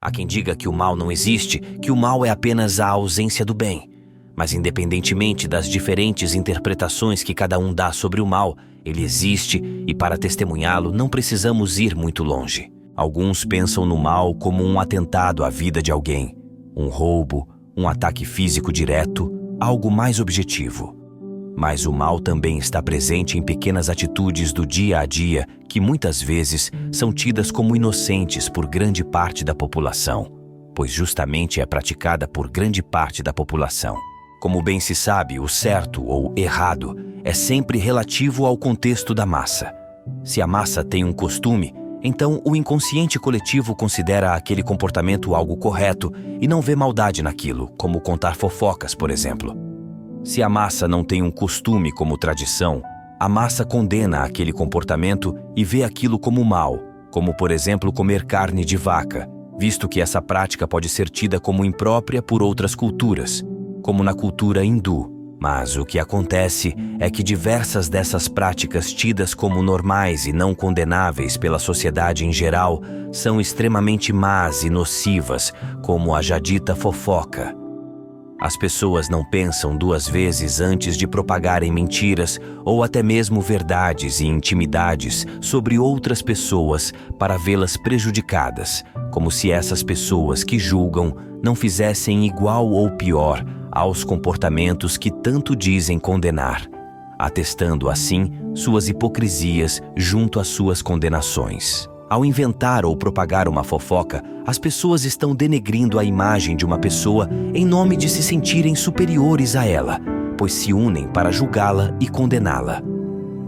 Há quem diga que o mal não existe, que o mal é apenas a ausência do bem. Mas independentemente das diferentes interpretações que cada um dá sobre o mal, ele existe e para testemunhá-lo não precisamos ir muito longe. Alguns pensam no mal como um atentado à vida de alguém, um roubo, um ataque físico direto, algo mais objetivo. Mas o mal também está presente em pequenas atitudes do dia a dia que muitas vezes são tidas como inocentes por grande parte da população, pois justamente é praticada por grande parte da população. Como bem se sabe, o certo ou errado é sempre relativo ao contexto da massa. Se a massa tem um costume, então o inconsciente coletivo considera aquele comportamento algo correto e não vê maldade naquilo, como contar fofocas, por exemplo. Se a massa não tem um costume como tradição, a massa condena aquele comportamento e vê aquilo como mal, como por exemplo comer carne de vaca, visto que essa prática pode ser tida como imprópria por outras culturas, como na cultura hindu. Mas o que acontece é que diversas dessas práticas tidas como normais e não condenáveis pela sociedade em geral são extremamente más e nocivas, como a já dita fofoca. As pessoas não pensam duas vezes antes de propagarem mentiras ou até mesmo verdades e intimidades sobre outras pessoas para vê-las prejudicadas, como se essas pessoas que julgam não fizessem igual ou pior aos comportamentos que tanto dizem condenar, atestando assim suas hipocrisias junto às suas condenações. Ao inventar ou propagar uma fofoca, as pessoas estão denegrindo a imagem de uma pessoa em nome de se sentirem superiores a ela, pois se unem para julgá-la e condená-la.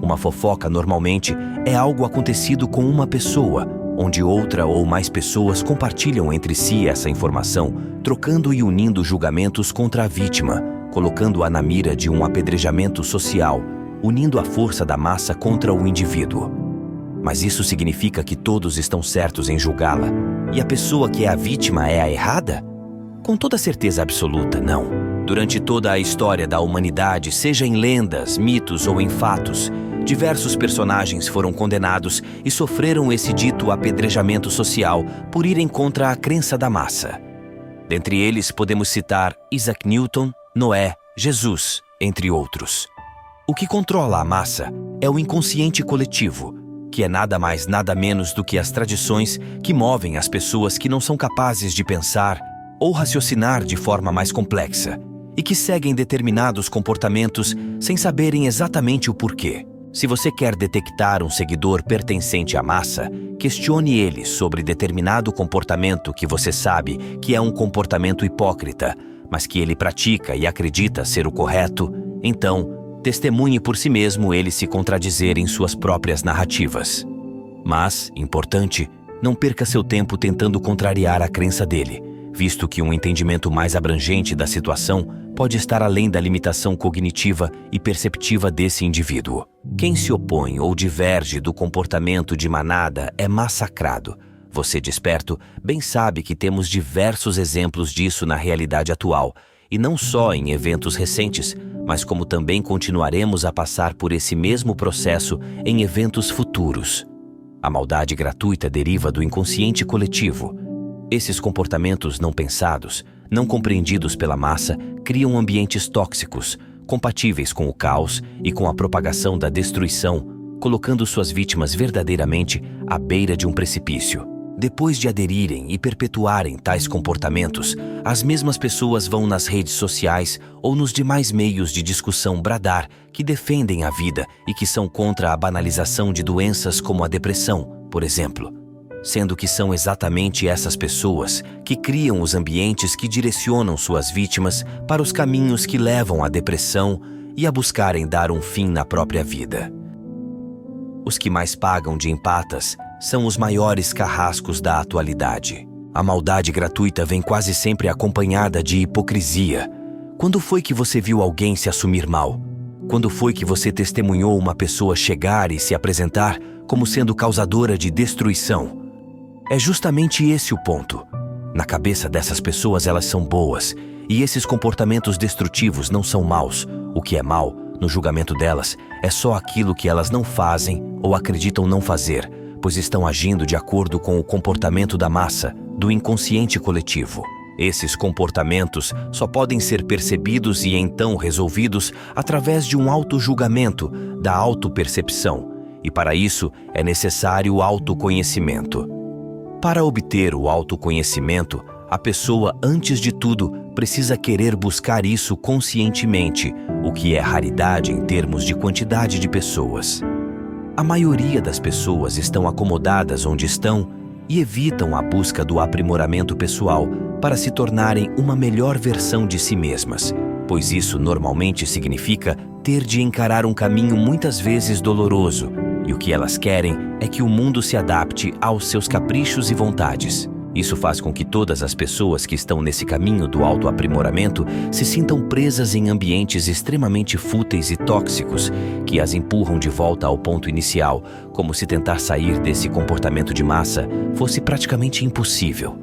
Uma fofoca normalmente é algo acontecido com uma pessoa, onde outra ou mais pessoas compartilham entre si essa informação, trocando e unindo julgamentos contra a vítima, colocando-a na mira de um apedrejamento social, unindo a força da massa contra o indivíduo. Mas isso significa que todos estão certos em julgá-la, e a pessoa que é a vítima é a errada? Com toda certeza absoluta, não. Durante toda a história da humanidade, seja em lendas, mitos ou em fatos, diversos personagens foram condenados e sofreram esse dito apedrejamento social por irem contra a crença da massa. Dentre eles, podemos citar Isaac Newton, Noé, Jesus, entre outros. O que controla a massa é o inconsciente coletivo, que é nada mais nada menos do que as tradições que movem as pessoas que não são capazes de pensar ou raciocinar de forma mais complexa e que seguem determinados comportamentos sem saberem exatamente o porquê. Se você quer detectar um seguidor pertencente à massa, questione ele sobre determinado comportamento que você sabe que é um comportamento hipócrita, mas que ele pratica e acredita ser o correto, então testemunhe por si mesmo ele se contradizer em suas próprias narrativas. Mas, importante, não perca seu tempo tentando contrariar a crença dele, visto que um entendimento mais abrangente da situação pode estar além da limitação cognitiva e perceptiva desse indivíduo. Quem se opõe ou diverge do comportamento de manada é massacrado. Você, desperto, bem sabe que temos diversos exemplos disso na realidade atual, e não só em eventos recentes, mas como também continuaremos a passar por esse mesmo processo em eventos futuros. A maldade gratuita deriva do inconsciente coletivo. Esses comportamentos não pensados, não compreendidos pela massa, criam ambientes tóxicos, compatíveis com o caos e com a propagação da destruição, colocando suas vítimas verdadeiramente à beira de um precipício. Depois de aderirem e perpetuarem tais comportamentos, as mesmas pessoas vão nas redes sociais ou nos demais meios de discussão bradar que defendem a vida e que são contra a banalização de doenças como a depressão, por exemplo. Sendo que são exatamente essas pessoas que criam os ambientes que direcionam suas vítimas para os caminhos que levam à depressão e a buscarem dar um fim na própria vida. Os que mais pagam de empatas são os maiores carrascos da atualidade. A maldade gratuita vem quase sempre acompanhada de hipocrisia. Quando foi que você viu alguém se assumir mal? Quando foi que você testemunhou uma pessoa chegar e se apresentar como sendo causadora de destruição? É justamente esse o ponto. Na cabeça dessas pessoas elas são boas, e esses comportamentos destrutivos não são maus. O que é mal, no julgamento delas, é só aquilo que elas não fazem ou acreditam não fazer, pois estão agindo de acordo com o comportamento da massa, do inconsciente coletivo. Esses comportamentos só podem ser percebidos e então resolvidos através de um autojulgamento, da autopercepção, e para isso é necessário o autoconhecimento. Para obter o autoconhecimento, a pessoa, antes de tudo, precisa querer buscar isso conscientemente, o que é raridade em termos de quantidade de pessoas. A maioria das pessoas estão acomodadas onde estão e evitam a busca do aprimoramento pessoal para se tornarem uma melhor versão de si mesmas, pois isso normalmente significa ter de encarar um caminho muitas vezes doloroso, e o que elas querem é que o mundo se adapte aos seus caprichos e vontades. Isso faz com que todas as pessoas que estão nesse caminho do autoaprimoramento se sintam presas em ambientes extremamente fúteis e tóxicos, que as empurram de volta ao ponto inicial, como se tentar sair desse comportamento de massa fosse praticamente impossível.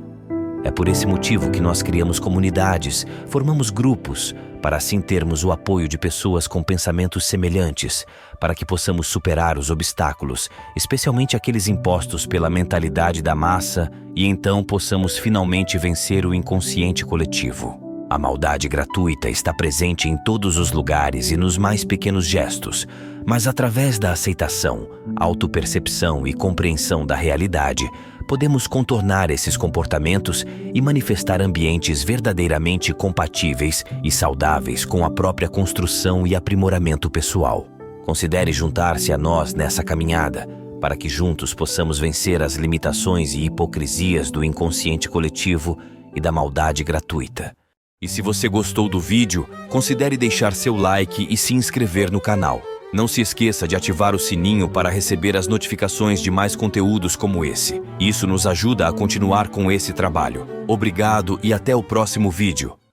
É por esse motivo que nós criamos comunidades, formamos grupos, para assim termos o apoio de pessoas com pensamentos semelhantes, para que possamos superar os obstáculos, especialmente aqueles impostos pela mentalidade da massa, e então possamos finalmente vencer o inconsciente coletivo. A maldade gratuita está presente em todos os lugares e nos mais pequenos gestos, mas através da aceitação, autopercepção e compreensão da realidade, podemos contornar esses comportamentos e manifestar ambientes verdadeiramente compatíveis e saudáveis com a própria construção e aprimoramento pessoal. Considere juntar-se a nós nessa caminhada, para que juntos possamos vencer as limitações e hipocrisias do inconsciente coletivo e da maldade gratuita. E se você gostou do vídeo, considere deixar seu like e se inscrever no canal. Não se esqueça de ativar o sininho para receber as notificações de mais conteúdos como esse. Isso nos ajuda a continuar com esse trabalho. Obrigado e até o próximo vídeo.